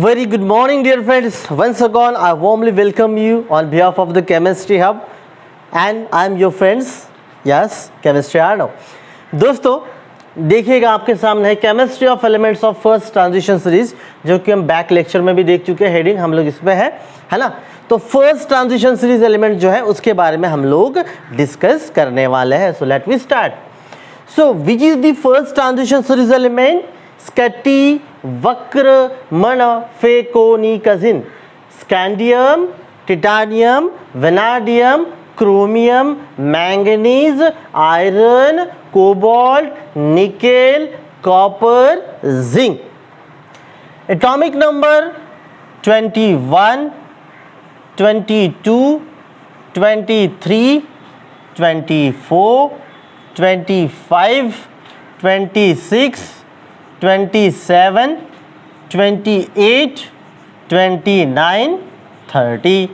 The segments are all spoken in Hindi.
Very good morning, dear friends. Once again, I warmly welcome you on behalf of the Chemistry Hub, and I am your friends, yes, Chemistry Arnav. दोस्तों देखिएगा आपके सामने है chemistry of elements of first transition series, जो कि हम बैक लेक्चर में भी देख चुके हैं. हेडिंग हम लोग इस पे है ना. तो फर्स्ट ट्रांजिशन सीरीज एलिमेंट जो है उसके बारे में हम लोग डिस्कस करने वाले हैं. So let we start. So which is the first transition series element? स्कैटी वक्र मन फेकोनिकजिन. Scandium, titanium, vanadium, chromium, manganese, iron, cobalt, nickel, copper, zinc. Atomic number 21, 22, 23, 24, 25, 26, 27, 28, 29, 30.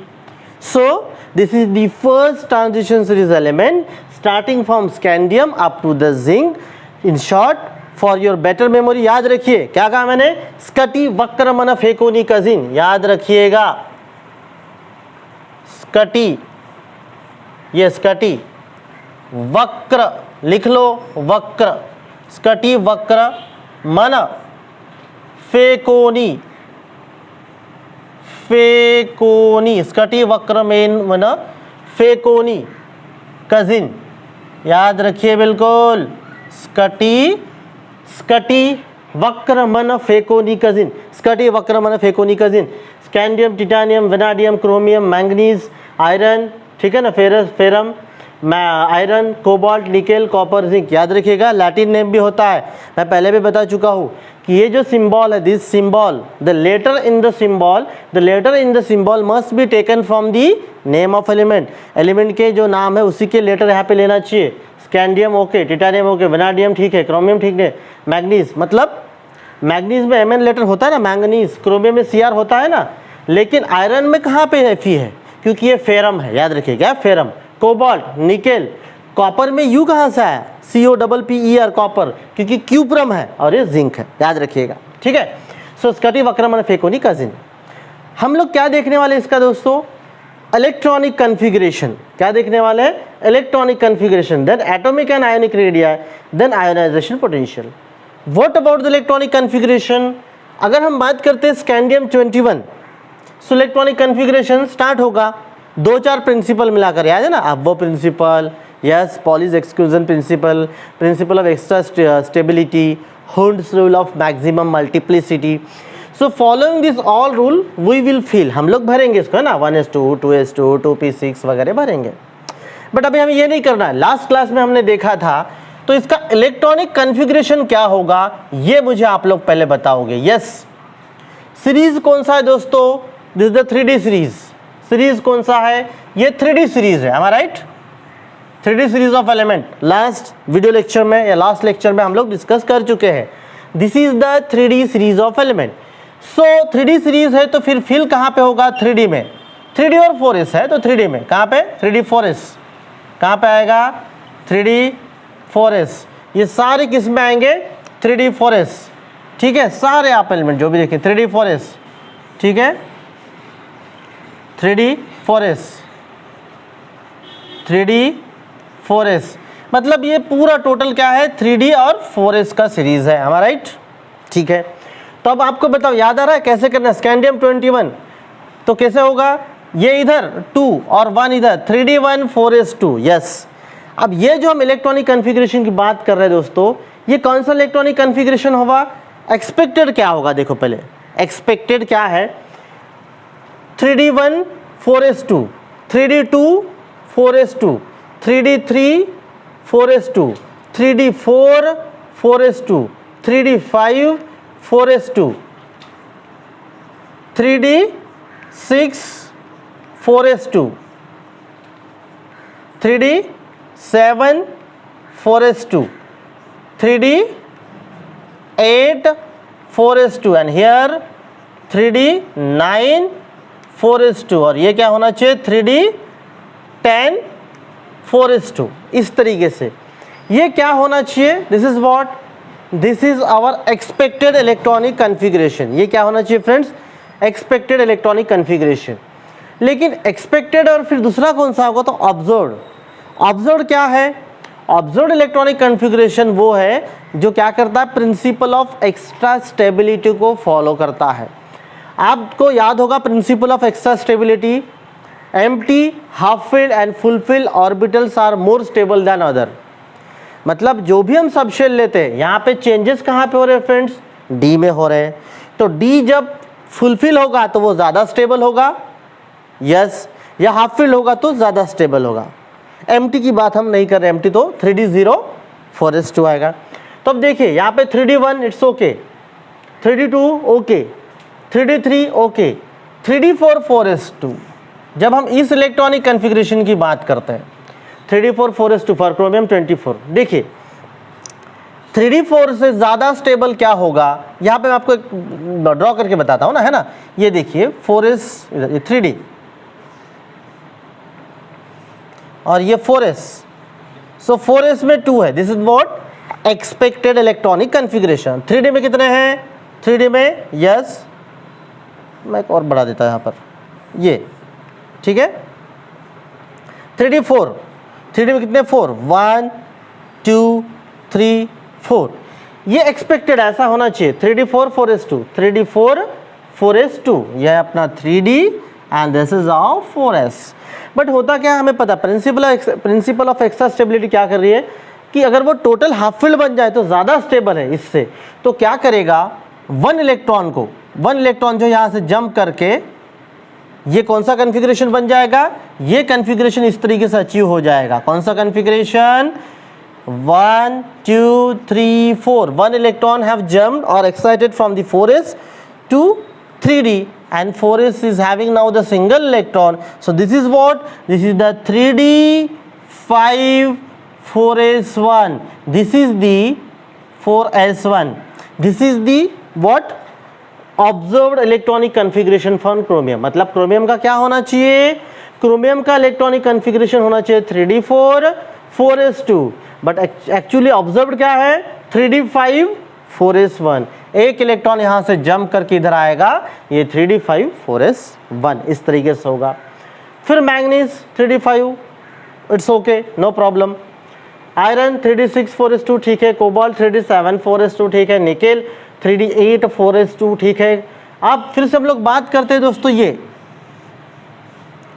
So this is the first transition series element starting from scandium up to the zinc. In short, for your better memory, याद रखिए क्या कहा मैंने? स्कटी वक्र मन फेकोनिकजिन. याद रखिएगा स्कटी, ये स्कटी वक्र लिख लो. वक्र, स्कटी वक्र मन फेकोनी, फेकोनी, स्कटी वक्र में मन फेकोनी कजिन. याद रखिए बिल्कुल. स्कटी वक्र मन फेकोनी कजिन. स्कटी वक्र मन फेकोनी कजिन. Scandium, titanium, vanadium, chromium, manganese, iron, ठीक है ना, ferrum, iron, cobalt, nickel, copper, zinc. याद रखिएगा लैटिन नेम भी होता है. मैं पहले भी बता चुका हूँ कि ये जो सिंबल है, this symbol, the letter in the symbol must be taken from the name of element. Element के जो नाम है उसी के लेटर यहाँ पे लेना चाहिए. Scandium okay, titanium okay, vanadium ठीक है, क्रोमियम ठीक है, मैग्नीज, मतलब मैग्नीज में एमएन लेटर होता है ना, मैंगनीज. क्रोमियम में सीआर होता है ना, लेकिन आयरन में कहाँ पे है? फी है, क्योंकि ये फेरम है. याद रखिएगा फेरम. कोबाल्ट, निकेल, कॉपर में यू कहाँ से आया? COPPER, कॉपर, क्योंकि क्यूप्रम है और ये जिंक है. याद रखिएगा, ठीक है. सो स्कटी वक्र मन फेकोनिकजिन. हम लोग क्या देखने वाले इसका दोस्तों? Electronic configuration. क्या देखने वाले हैं? Electronic configuration, then atomic and ionic radii, then ionization potential. What about the electronic configuration? अगर हम बात करते हैं scandium 21, so electronic configuration start होगा 2-4 प्रिंसिपल मिलाकर. याद है ना, aufbau principle, yes, Pauli's exclusion principle, principle of extra stability, Hund's rule of maximum multiplicity. So following this all rule we will fill, हम लोग भरेंगे इसको, है ना, 1s2, 2s2, 2p6 वगैरह भरेंगे. बट अभी हमें ये नहीं करना है. लास्ट क्लास में हमने देखा था, तो इसका इलेक्ट्रॉनिक कन्फिग्रेशन क्या होगा ये मुझे आप लोग पहले बताओगे. यस, सीरीज कौन सा है दोस्तों? This is the 3D series. Series कौन सा है? ये 3D सीरीज है. हमारा right, 3D series of element. Last video lecture में या लास्ट लेक्चर में हम लोग डिस्कस कर चुके हैं. This is the 3D series of element. So 3D series है तो फिर फिल कहाँ पे होगा? 3D में. 3D और 4s है तो 3D में. कहाँ पे? 3D 4s. कहाँ पे आएगा? 3D 4s. ये सारे किस में आएंगे? 3D 4s. ठीक है, सारे आप एलिमेंट जो भी देखें 3D 4s. ठीक है, 3D 4s, 3D 4s, मतलब ये पूरा टोटल क्या है? 3D और 4s का सीरीज है. हमारा राइट, ठीक है. तो अब आपको बताओ, याद आ रहा है कैसे करना है? स्कैंडियम 21 तो कैसे होगा? ये इधर 2 और 1 इधर, 3D1 4s2. यस. अब ये जो हम इलेक्ट्रॉनिक कन्फिग्रेशन की बात कर रहे हैं दोस्तों, ये कौन सा इलेक्ट्रॉनिक कन्फिग्रेशन होगा? एक्सपेक्टेड क्या होगा? देखो पहले एक्सपेक्टेड क्या है? 3D1 4s2, 3D2 4s2, 3D3 4s2, 3D4 4s2, 3D5 4s2, 3D6 4s2, 3D7 4s2, 3D8 4s2, and here 3D9 4s2, और ये क्या होना चाहिए? 3D10 4s2. इस तरीके से ये क्या होना चाहिए? This is what, this is our expected electronic configuration. ये क्या होना चाहिए फ्रेंड्स? Expected electronic configuration. लेकिन एक्सपेक्टेड और फिर दूसरा कौन सा होगा, तो ऑब्जर्व्ड। ऑब्जर्व्ड क्या है, ऑब्जर्व्ड इलेक्ट्रॉनिक कन्फिग्रेशन वो है जो क्या करता है, प्रिंसिपल ऑफ एक्स्ट्रा स्टेबिलिटी को फॉलो करता है। आपको याद होगा principle of extra stability, empty, half filled and full filled orbitals are more stable than other. मतलब जो भी हम सब शेल लेते हैं, यहाँ पे चेंजेस कहाँ पे हो रहे हैं फ्रेंड्स, डी में हो रहे हैं। तो डी जब फुलफिल होगा तो वो ज़्यादा स्टेबल होगा, यस, या हाफ फिल्ड होगा तो ज़्यादा स्टेबल होगा। एम्प्टी की बात हम नहीं कर रहे, एम्प्टी तो 3D0 4s2 आएगा। तो अब देखिए यहाँ पे 3D1 it's okay, 3D2 okay, 3D3 okay, 3D4 4s2। जब हम इस इलेक्ट्रॉनिक कन्फिग्रेशन की बात करते हैं 3D4 4s2 फॉर क्रोमियम 24, देखिए 3D4 से ज़्यादा स्टेबल क्या होगा, यहाँ पे मैं आपको एक ड्रॉ करके बताता हूँ ना, है ना। ये देखिए 4s, ये 3D और ये 4s, सो 4s में 2 है, this is what expected electronic configuration. 3D में कितने हैं, 3D में यस, मैं एक और बढ़ा देता यहाँ पर, ये ठीक है। 3D4, 3D में कितने 4, 1 2 3 4, ये एक्सपेक्टेड ऐसा होना चाहिए। 3D4 4s2, 3D4 4s2, यह अपना 3D and this is our 4s। But होता क्या है हमें पता, प्रिंसिपल ऑफ एक्स्ट्रा स्टेबिलिटी क्या कर रही है कि अगर वो टोटल हाफ फील्ड बन जाए तो ज़्यादा स्टेबल है इससे, तो क्या करेगा, वन इलेक्ट्रॉन जो यहाँ से जंप करके ये कौन सा कन्फिग्रेशन बन जाएगा, ये कन्फिग्रेशन इस तरीके से अचीव हो जाएगा। कौन सा configuration, 1 2 3 4, one electron have jumped और excited from the 4s to 3D and 4s is having now the single electron. So this is what, this is the 3D5 4s1, this is the 4s1, this is the what observed electronic configuration for chromium. मतलब क्रोमियम का क्या होना चाहिए, क्रोमियम का इलेक्ट्रॉनिक कन्फिग्रेशन होना चाहिए 3D4 4s2, but actually observed क्या है 3D5 4s1। एक इलेक्ट्रॉन यहाँ से जंप करके इधर आएगा, ये 3D5 4s1 इस तरीके से होगा। फिर manganese 3D5 it's okay, no problem. Iron 3D6 4s2 ठीक है, कोबाल्ट 3D7 4s2 ठीक है, निकेल 3D8 4s2 ठीक है। अब फिर से हम लोग बात करते हैं दोस्तों ये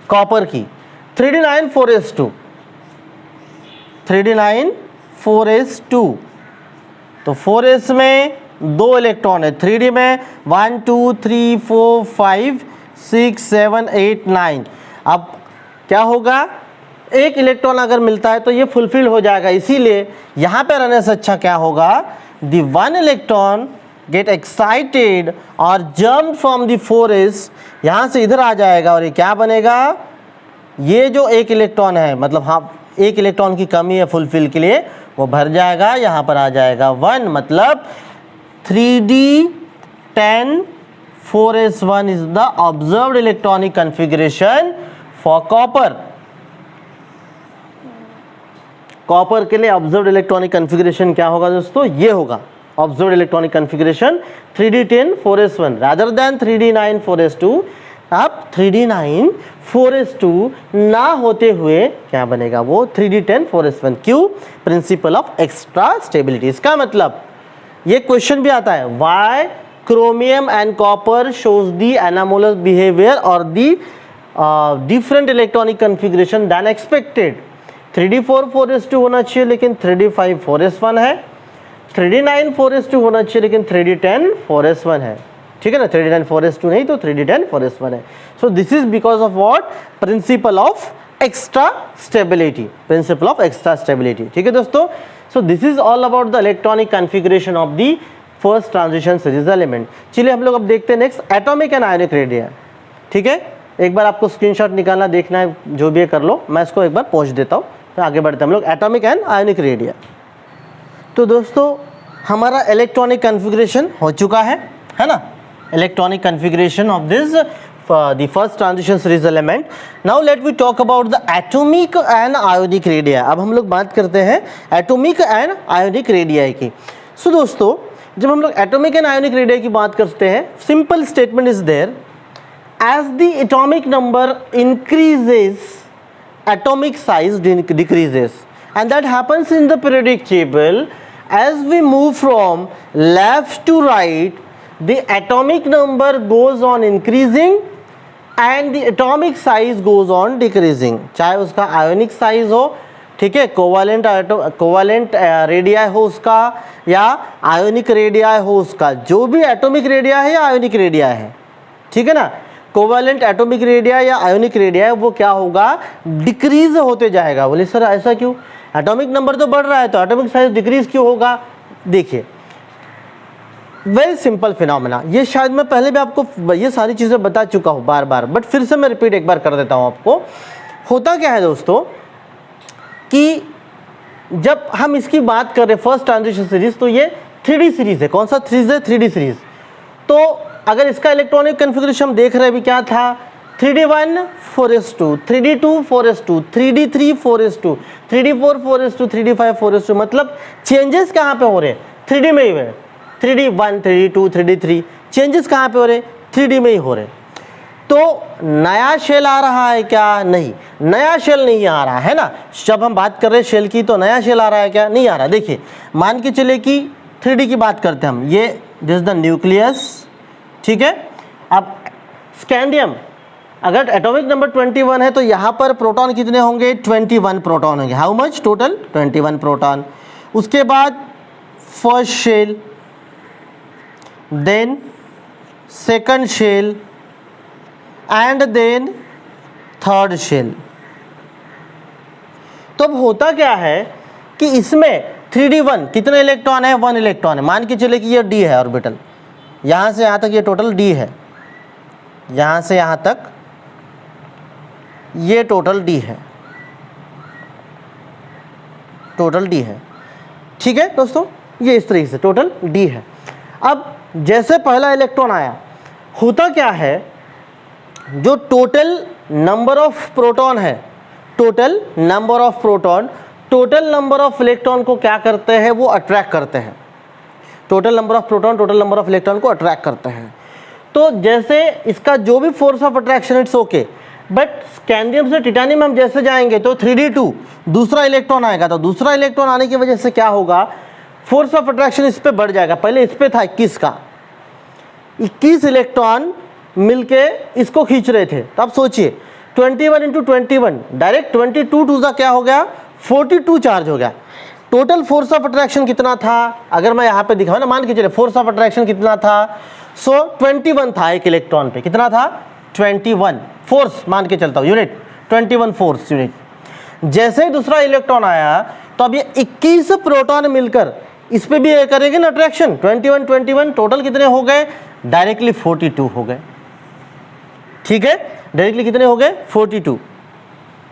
कॉपर की, 3D9 4s2, 3D9 4s2, तो 4s में 2 इलेक्ट्रॉन है, 3D में 1 2 3 4 5 6 7 8 9। अब क्या होगा, एक इलेक्ट्रॉन अगर मिलता है तो ये फुलफिल हो जाएगा, इसीलिए यहाँ पे रहने से अच्छा क्या होगा, the one electron get excited और जम्प फ्रॉम द 4s, यहाँ से इधर आ जाएगा और ये क्या बनेगा, ये जो एक इलेक्ट्रॉन है, मतलब हाँ एक इलेक्ट्रॉन की कमी है फुलफिल के लिए, वो भर जाएगा, यहाँ पर आ जाएगा 1, मतलब 3D10 4s1 is the observed electronic configuration for copper. Copper के लिए ऑब्जर्व्ड इलेक्ट्रॉनिक कन्फिग्रेशन क्या होगा दोस्तों, ये होगा observed electronic configuration 3D10 4s1 rather than 3D9 4s2। अब 3D9 4s2 ना होते हुए क्या बनेगा, वो 3D10 4s1। क्यों, प्रिंसिपल ऑफ एक्स्ट्रा स्टेबिलिटी। इसका मतलब ये क्वेश्चन भी आता है, why chromium and copper shows the anomalous behaviour और the different electronic configuration than expected. 3D4 4s2 होना चाहिए लेकिन 3D5 4s1 है, 3D9 4s2 होना चाहिए लेकिन 3D10 4s1 है, ठीक है ना। 3D9 4s2 नहीं तो 3D10 4s1 है। So this is because of what, principle of extra stability, principle of extra stability, ठीक है दोस्तों। So this is all about the electronic configuration of the first transition series element. चलिए हम लोग अब देखते हैं next atomic and ionic radii, ठीक है। एक बार आपको स्क्रीनशॉट निकालना देखना है, जो भी कर लो, मैं इसको एक बार पहुँच देता हूँ, फिर आगे बढ़ते हैं हम लोग एटॉमिक एंड आयोनिक रेडिया। तो दोस्तों हमारा इलेक्ट्रॉनिक कन्फिग्रेशन हो चुका है ना, electronic configuration of this the first transition series element. Now let we talk about the atomic and ionic radii. अब हम लोग बात करते हैं एटॉमिक एंड आयोनिक रेडिया की। सो दोस्तों जब हम लोग एटॉमिक एंड आयोनिक रेडिया की बात करते हैं, simple statement is there as the atomic number increases, atomic size decreases, and that happens in the periodic table. As we move from left to right, the atomic number goes on increasing and the atomic size goes on decreasing. चाहे उसका आयोनिक साइज हो, ठीक है, कोवालेंट रेडियाई हो उसका या आयोनिक रेडियाई हो उसका, जो भी एटॉमिक रेडियाई है या आयोनिक रेडियाई है, ठीक है ना, कोवालेंट एटॉमिक रेडियाई या आयोनिक रेडियाई, वो क्या होगा, डिक्रीज होते जाएगा। बोले सर ऐसा क्यों, एटॉमिक नंबर तो बढ़ रहा है तो एटॉमिक साइज डिक्रीज क्यों होगा? देखिए, वेरी सिंपल फिनोमेना, ये शायद मैं पहले भी आपको ये सारी चीज़ें बता चुका हूँ बार बार, बट फिर से मैं रिपीट एक बार कर देता हूँ आपको। होता क्या है दोस्तों कि जब हम इसकी बात करें फर्स्ट ट्रांजिशन सीरीज, तो ये 3D सीरीज है। कौन सा सीरीज है? 3D series. तो अगर इसका इलेक्ट्रॉनिक कन्फिग्रेशन हम देख रहे हैं, अभी क्या था, 3D1 4s2, 3D2 4s2, 3D3 4s2, 3D4 4s2, 3D5 4s2, मतलब चेंजेस कहाँ पे हो रहे हैं? 3D में ही हुए। 3D1, 3D2, 3D3 चेंजेस कहाँ पे हो रहे? 3D में ही हो रहे। तो नया शेल आ रहा है क्या? नहीं, नया शेल नहीं आ रहा है ना। जब हम बात कर रहे हैं शेल की, तो नया शेल आ रहा है क्या? नहीं आ रहा। देखिए, मान के चले कि 3D की बात करते हैं हम, ये दिस द न्यूक्लियस, ठीक है। अब स्कैंडियम, अगर एटॉमिक नंबर 21 है तो यहाँ पर प्रोटॉन कितने होंगे? 21 प्रोटॉन होंगे। How much total? 21 प्रोटॉन। उसके बाद first shell, then second shell and then third shell. तो अब होता क्या है कि इसमें 3D1 कितने इलेक्ट्रॉन है? 1 इलेक्ट्रॉन है। मान के चले कि ये d है ऑर्बिटल, यहाँ से यहाँ तक ये टोटल d है, यहाँ से यहाँ तक ये टोटल d है, टोटल d है, ठीक है दोस्तों, ये इस तरीके से टोटल d है। अब जैसे पहला इलेक्ट्रॉन आया, होता क्या है, जो टोटल नंबर ऑफ प्रोटॉन है, total number of proton total number of electron को क्या करते हैं? वो अट्रैक्ट करते हैं। Total number of proton total number of electron को अट्रैक्ट करते हैं। तो जैसे इसका जो भी force of attraction, it's okay, but scandium से टिटानियम हम जैसे जाएंगे तो 3D2 दूसरा इलेक्ट्रॉन आएगा, तो दूसरा इलेक्ट्रॉन आने की वजह से क्या होगा, फोर्स ऑफ अट्रैक्शन इस पे बढ़ जाएगा। पहले इस पे था 21 का, 21 इलेक्ट्रॉन मिलके इसको खींच रहे थे। तो आप सोचिए 21 इंटू 21, डायरेक्ट 22 टू क्या हो गया, 42 चार्ज हो गया। टोटल फोर्स ऑफ अट्रैक्शन कितना था? अगर मैं यहाँ पे दिखाऊँ ना, मान के चले फोर्स ऑफ अट्रैक्शन कितना था, 21 था एक इलेक्ट्रॉन पे। कितना था? 21 फोर्स मान के चलता हूँ, यूनिट 21 फोर्स यूनिट। जैसे ही दूसरा इलेक्ट्रॉन आया, तो अब ये 21 प्रोटॉन मिलकर इस पे भी करेंगे ना अट्रैक्शन। 21 टोटल कितने हो गए? डायरेक्टली 42 हो गए, ठीक है। डायरेक्टली कितने हो गए? 42,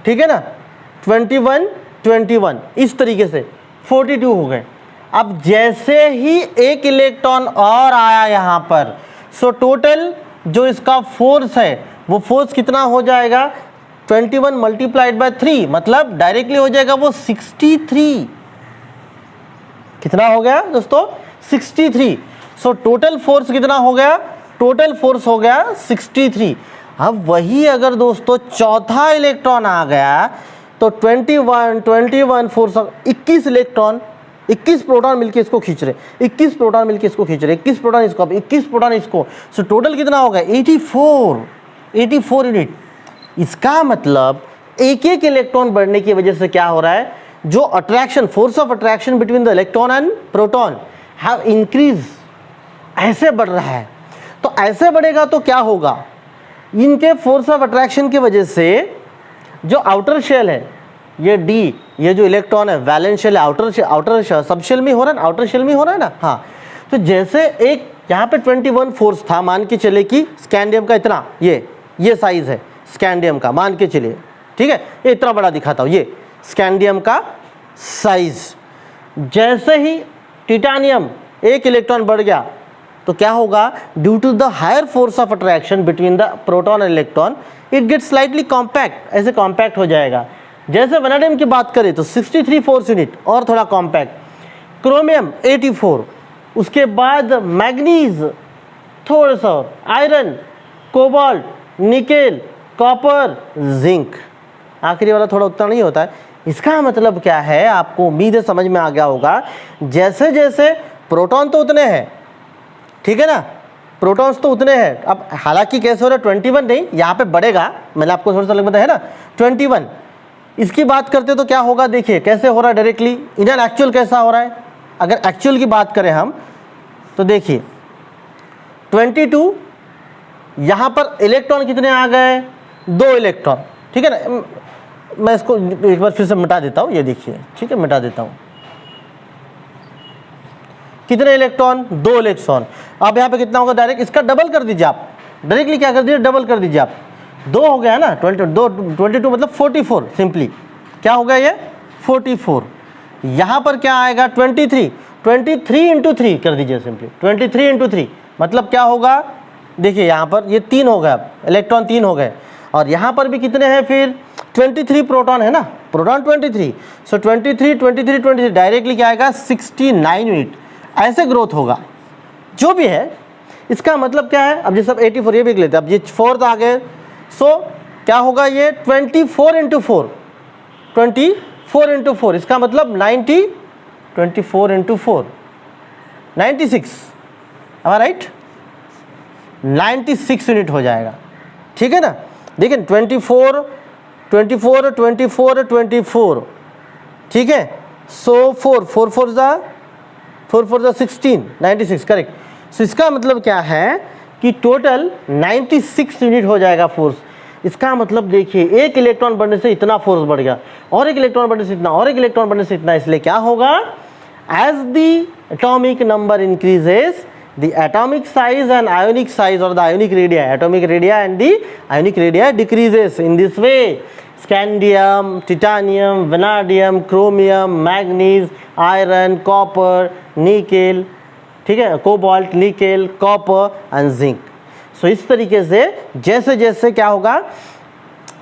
ठीक है ना। 21 इस तरीके से 42 हो गए। अब जैसे ही एक इलेक्ट्रॉन और आया यहाँ पर, सो टोटल जो इसका फोर्स है, वो फोर्स कितना हो जाएगा? 21 मल्टीप्लाइड बाय 3, मतलब डायरेक्टली हो जाएगा वो 63। कितना हो गया दोस्तों? 63। सो टोटल फोर्स कितना हो गया? टोटल फोर्स हो गया 63। अब वही अगर दोस्तों चौथा इलेक्ट्रॉन आ गया, तो 21 फोर्स 21 इलेक्ट्रॉन, 21 प्रोटॉन मिलके इसको खींच रहे, 21 प्रोटॉन मिलके इसको खींच रहे, 21 प्रोटॉन इसको, अब 21 प्रोटॉन इसको। सो टोटल कितना हो गया? 84 यूनिट। इसका मतलब एक एक इलेक्ट्रॉन बढ़ने की वजह से क्या हो रहा है, जो attraction, force of attraction between the electron and proton have increase, ऐसे बढ़ रहा है। तो ऐसे बढ़ेगा तो क्या होगा, इनके फोर्स ऑफ अट्रैक्शन की वजह से जो आउटर शेल है, ये डी, ये जो इलेक्ट्रॉन है वैलेंस शेल है, आउटर सब शेल में हो रहा है ना, आउटर शेल में हो रहा है ना, हाँ। तो जैसे एक यहाँ पे 21 फोर्स था, मान के चले कि स्कैंडियम का इतना, ये साइज है स्कैंडियम का, मान के चलिए, ठीक है, ये इतना बड़ा दिखाता हूँ, ये स्कैंडियम का साइज। जैसे ही टिटानियम एक इलेक्ट्रॉन बढ़ गया, तो क्या होगा, due to the higher force of attraction between the proton and electron, it get slightly compact, ऐसे कॉम्पैक्ट हो जाएगा। जैसे वैनेडियम की बात करें तो 63 फोर्स यूनिट और थोड़ा कॉम्पैक्ट, क्रोमियम 84, उसके बाद मैग्नीज थोड़ा सा, iron, cobalt nickel, copper, zinc. आखिरी वाला थोड़ा उतना नहीं होता है। इसका मतलब क्या है, आपको उम्मीद है समझ में आ गया होगा। जैसे जैसे प्रोटॉन तो उतने हैं, ठीक है ना, प्रोटॉन्स तो उतने हैं। अब हालांकि कैसे हो रहा है, 21 नहीं, यहाँ पे बढ़ेगा, मैंने आपको थोड़ा सा अलग बताया है ना 21। इसकी बात करते तो क्या होगा, देखिए कैसे हो रहा है डायरेक्टली, इधर एक्चुअल कैसा हो रहा है। अगर एक्चुअल की बात करें हम तो देखिए 22, यहाँ पर इलेक्ट्रॉन कितने आ गए, 2 इलेक्ट्रॉन, ठीक है ना। मैं इसको एक बार फिर से मिटा देता हूँ, ये देखिए, ठीक है, मिटा देता हूँ। कितने इलेक्ट्रॉन, 2 इलेक्ट्रॉन। अब यहाँ पे कितना होगा, डायरेक्ट इसका डबल कर दीजिए आप, डायरेक्टली क्या कर दीजिए, डबल कर दीजिए आप, 2 हो गया ना, 22 मतलब 44, सिंपली क्या हो गया ये 44। यहाँ पर क्या आएगा 23 इंटू 3 कर दीजिए, सिंपली 23 इंटू 3 मतलब क्या होगा, देखिए यहाँ पर ये 3 हो गया, इलेक्ट्रॉन 3 हो गए। और यहाँ पर भी कितने हैं फिर 23 प्रोटॉन है ना, प्रोटॉन 23, सो 23 डायरेक्टली क्या आएगा 69 यूनिट, ऐसे ग्रोथ होगा जो भी है। इसका मतलब क्या है, अब जैसे 84 ये भी लेते हैं, अब ये 4 आ गए, सो क्या होगा ये 24 इंटू 4, 24 इंटू 4, इसका मतलब 90, 24 इंटू 4 96, राइट, 96 यूनिट हो जाएगा, ठीक है ना। देखिए 24, ठीक है, सो 4 जा 16, 96 करेक्ट। सो इसका मतलब क्या है कि टोटल 96 यूनिट हो जाएगा फोर्स। इसका मतलब देखिए एक इलेक्ट्रॉन बढ़ने से इतना फोर्स बढ़ गया, और एक इलेक्ट्रॉन बढ़ने से इतना, और एक इलेक्ट्रॉन बढ़ने से इतना। इसलिए क्या होगा, as the atomic number increases the atomic size and ionic size or the ionic radii, atomic radii and the ionic radii decreases. In this way scandium, titanium, vanadium, chromium, manganese, iron, copper, nickel, ठीक है, cobalt, nickel, copper and zinc. So इस तरीके से जैसे जैसे क्या होगा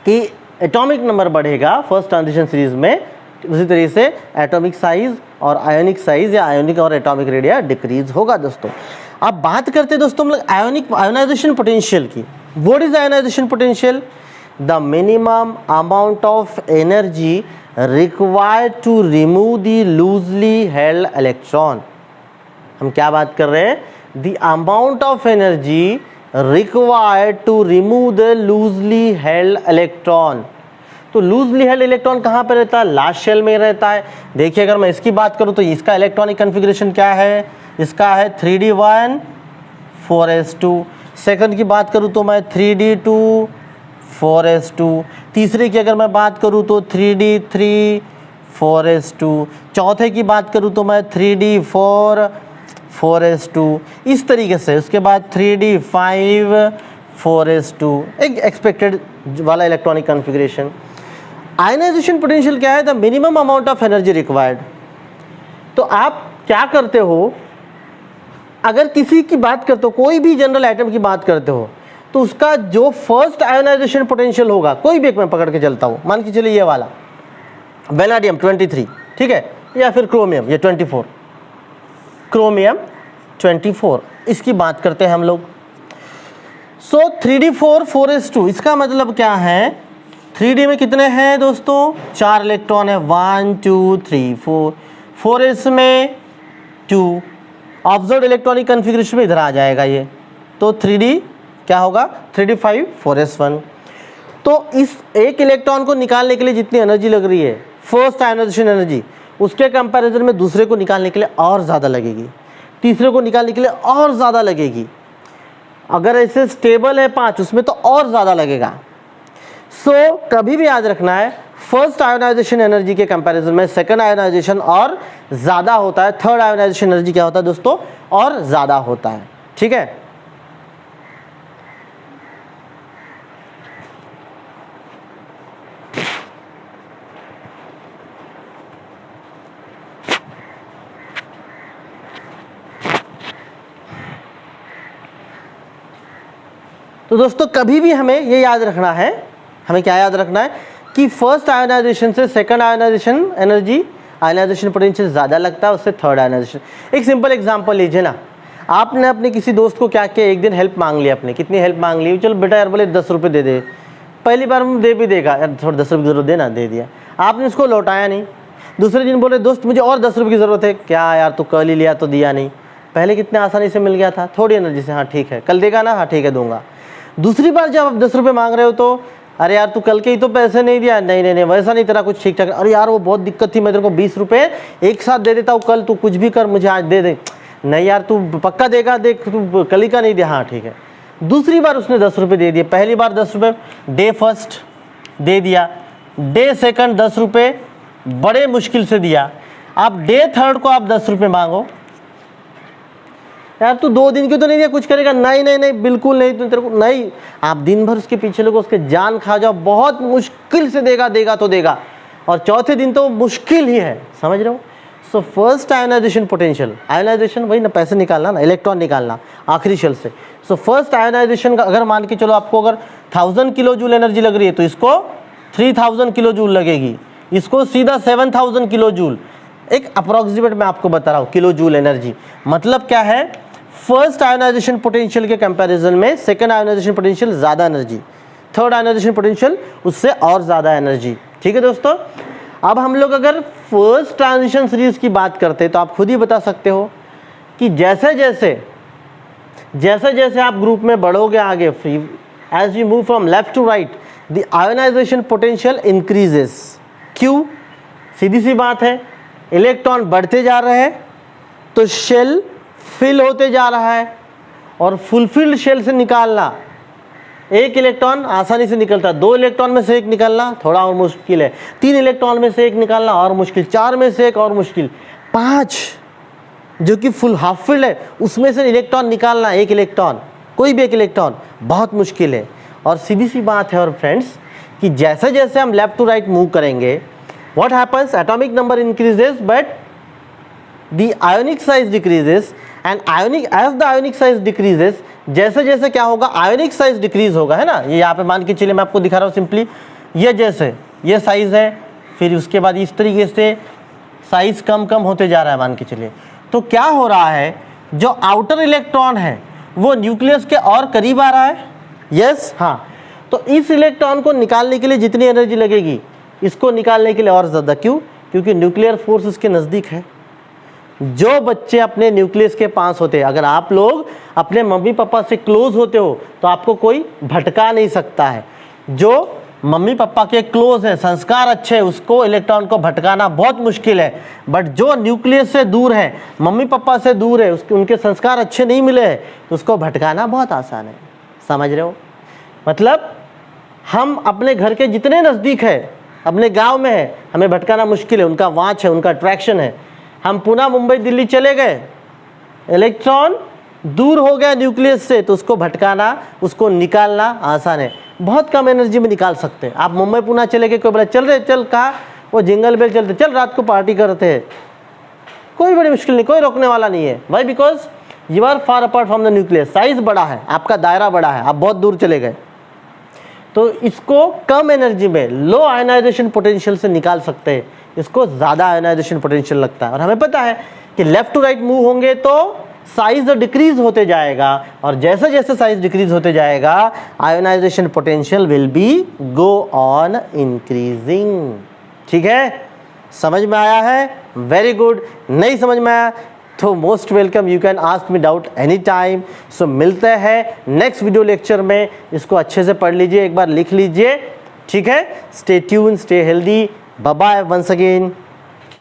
कि एटॉमिक नंबर बढ़ेगा फर्स्ट ट्रांजिशन सीरीज में, उसी तरीके से एटॉमिक साइज और आयोनिक साइज या आयोनिक और एटॉमिक रेडिया डिक्रीज होगा दोस्तों। अब बात करते हैं दोस्तों हम लोग आयोनाइजेशन पोटेंशियल की। What is ionization potential, the minimum amount of energy required to remove the loosely held electron. हम क्या बात कर रहे हैं, the amount of energy required to remove the loosely held electron. तो लूजली हेल्ड इलेक्ट्रॉन कहाँ पे रहता है, लास्ट शेल में रहता है। देखिए अगर मैं इसकी बात करूँ तो इसका इलेक्ट्रॉनिक कन्फिग्रेशन क्या है, इसका है 3d1 4s2। सेकंड की बात करूँ तो मैं 3d2 4s2। तीसरे की अगर मैं बात करूँ तो 3d3 4s2। चौथे की बात करूँ तो मैं 3d4 4s2, इस तरीके से। उसके बाद 3d5 4s2, एक एक्सपेक्टेड वाला इलेक्ट्रॉनिक कन्फिग्रेशन। आयनाइजेशन पोटेंशियल क्या है, the minimum amount of energy required. तो आप क्या करते हो, अगर किसी की बात करते हो, कोई भी जनरल एटम की बात करते हो, तो उसका जो फर्स्ट आयोनाइजेशन पोटेंशियल होगा, कोई भी एक मैं पकड़ के चलता हूँ, मान के चलिए ये वाला वेनाडियम 23, ठीक है, या फिर क्रोमियम ये 24, क्रोमियम 24, इसकी बात करते हैं हम लोग। सो 3d4 4s2, इसका मतलब क्या है, 3d में कितने हैं दोस्तों, 4 इलेक्ट्रॉन है, 1 2 3 4, 4s में 2। ऑब्जर्व इलेक्ट्रॉनिक कन्फिग्रेशन में इधर आ जाएगा ये, तो 3d क्या होगा 3d5 4s1। तो इस एक इलेक्ट्रॉन को निकालने के लिए जितनी एनर्जी लग रही है फर्स्ट आयोनाइजेशन एनर्जी, उसके कंपैरिजन में दूसरे को निकालने के लिए और ज़्यादा लगेगी, तीसरे को निकालने के लिए और ज़्यादा लगेगी। अगर ऐसे स्टेबल है 5, उसमें तो और ज़्यादा लगेगा। सो कभी भी याद रखना है, फर्स्ट आयोनाइजेशन एनर्जी के कंपैरिजन में सेकंड आयोनाइजेशन और ज़्यादा होता है, थर्ड आयोनाइजेशन एनर्जी क्या होता है दोस्तों, और ज़्यादा होता है, ठीक है। तो दोस्तों कभी भी हमें ये याद रखना है, हमें क्या याद रखना है कि फर्स्ट आयोनाइजेशन से second ionisation energy, ionization potential ज़्यादा लगता है उससे थर्ड आयोनाइजेशन। एक सिंपल एग्जांपल लीजिए ना, आपने अपने किसी दोस्त को क्या किया, एक दिन हेल्प मांग लिया आपने, कितनी हेल्प मांग ली, चलो बेटा यार बोले 10 रुपये दे दे, पहली बार वो दे भी देगा, यार थोड़ा 10 रुपये की जरूरत देना, दे दिया, आपने उसको लौटाया नहीं। दूसरे दिन बोले दोस्त मुझे और 10 रुपये की ज़रूरत है, क्या यार तू कल ही लिया तो दिया नहीं, पहले कितने आसानी से मिल गया था, थोड़ी एनर्जी से, हाँ ठीक है कल देगा ना, हाँ ठीक है दूंगा। दूसरी बार जब आप 10 रुपये मांग रहे हो तो अरे यार तू कल के ही तो पैसे नहीं दिया, नहीं नहीं नहीं वैसा नहीं, तेरा कुछ ठीक ठाक, अरे यार वो बहुत दिक्कत थी, मैं तेरे को 20 रुपये एक साथ दे देता हूँ, कल तू कुछ भी कर मुझे आज दे दे, नहीं यार तू पक्का देगा, देख तू कल ही का नहीं दिया, हाँ ठीक है। दूसरी बार उसने 10 रुपये दे दिए, पहली बार 10 रुपये डे फर्स्ट दे दिया, डे सेकंड 10 रुपये बड़े मुश्किल से दिया, आप डे थर्ड को आप 10 रुपये मांगो, यार तू 2 दिन क्यों तो नहीं दिया, कुछ करेगा, नहीं नहीं नहीं बिल्कुल नहीं, तू तेरे को नहीं, आप दिन भर उसके पीछे लोगों उसके जान खा जाओ, बहुत मुश्किल से देगा, देगा तो देगा, और चौथे दिन तो मुश्किल ही है, समझ रहे हो। So first ionization potential, ionization वही ना, पैसे निकालना ना, इलेक्ट्रॉन निकालना आखिरी शेल से। सो फर्स्ट आयोनाइजेशन का अगर मान के चलो आपको अगर 1000 किलो जूल एनर्जी लग रही है तो इसको 3000 किलो जूल लगेगी, इसको सीधा 7000 किलो जूल, एक अप्रोक्सीमेट मैं आपको बता रहा हूँ किलो जूल एनर्जी। मतलब क्या है, फर्स्ट आयोनाइजेशन पोटेंशियल के कंपैरिजन में सेकंड आयोनाइजेशन पोटेंशियल ज़्यादा एनर्जी, थर्ड आयोनाइजेशन पोटेंशियल उससे और ज़्यादा एनर्जी। ठीक है दोस्तों, अब हम लोग अगर फर्स्ट ट्रांजिशन सीरीज की बात करते हैं तो आप खुद ही बता सकते हो कि जैसे जैसे आप ग्रुप में बढ़ोगे आगे, as you move from left to right the ionization potential increases. क्यों, सीधी सी बात है, इलेक्ट्रॉन बढ़ते जा रहे हैं तो शेल फिल होते जा रहा है, और फुलफिल्ड शेल से निकालना एक इलेक्ट्रॉन आसानी से निकलता है, 2 इलेक्ट्रॉन में से एक निकालना थोड़ा और मुश्किल है, 3 इलेक्ट्रॉन में से एक निकालना और मुश्किल, 4 में से एक और मुश्किल, 5 जो कि फुल हाफ फिल्ड है उसमें से इलेक्ट्रॉन निकालना, एक इलेक्ट्रॉन, कोई भी एक इलेक्ट्रॉन बहुत मुश्किल है। और सीधी सी बात है और फ्रेंड्स कि जैसे जैसे हम लेफ्ट टू राइट मूव करेंगे, what happens, atomic number increases but the ionic size decreases, and ionic as the ionic size decreases, जैसे जैसे क्या होगा, आयोनिक साइज डिक्रीज होगा, है ना। ये यहाँ पे मान के चलिए मैं आपको दिखा रहा हूँ सिंपली, ये जैसे ये साइज है, फिर उसके बाद इस तरीके से साइज कम कम होते जा रहा है मान के चलिए, तो क्या हो रहा है, जो आउटर इलेक्ट्रॉन है वो न्यूक्लियस के और करीब आ रहा है, यस हाँ, तो इस इलेक्ट्रॉन को निकालने के लिए जितनी एनर्जी लगेगी इसको निकालने के लिए और ज़्यादा, क्यों, क्योंकि न्यूक्लियर फोर्स इसके नज़दीक है। जो बच्चे अपने न्यूक्लियस के पास होते हैं, अगर आप लोग अपने मम्मी पापा से क्लोज होते हो तो आपको कोई भटका नहीं सकता है। जो मम्मी पापा के क्लोज है, संस्कार अच्छे है, उसको इलेक्ट्रॉन को भटकाना बहुत मुश्किल है। बट जो न्यूक्लियस से दूर है, मम्मी पापा से दूर है, उसके उनके संस्कार अच्छे नहीं मिले हैं, तो उसको भटकाना बहुत आसान है। समझ रहे हो, मतलब हम अपने घर के जितने नज़दीक है, अपने गांव में है, हमें भटकाना मुश्किल है, उनका वांच है, उनका अट्रैक्शन है। हम पुणे मुंबई दिल्ली चले गए, इलेक्ट्रॉन दूर हो गया न्यूक्लियस से, तो उसको भटकाना, उसको निकालना आसान है, बहुत कम एनर्जी में निकाल सकते हैं। आप मुंबई पुणे चले गए, कोई बोला चल रहे, चल कहा, वो जिंगल बेल चलते, चल रात को पार्टी करते हैं, कोई बड़ी मुश्किल नहीं, कोई रोकने वाला नहीं है। Why, because you are far apart from the nucleus, size बड़ा है, आपका दायरा बड़ा है, आप बहुत दूर चले गए, तो इसको कम एनर्जी में लो आयोनाइजेशन पोटेंशियल से निकाल सकते हैं, इसको ज़्यादा आयोनाइजेशन पोटेंशियल लगता है। और हमें पता है कि लेफ्ट टू राइट मूव होंगे तो साइज डिक्रीज होते जाएगा, और जैसे जैसे साइज डिक्रीज होते जाएगा ionization potential will be go on increasing. ठीक है, समझ में आया है? Very good. नहीं समझ में आया तो most welcome, you can ask me doubt any time. So मिलते हैं नेक्स्ट वीडियो लेक्चर में, इसको अच्छे से पढ़ लीजिए, एक बार लिख लीजिए, ठीक है। Stay tune, stay healthy, bye bye once again.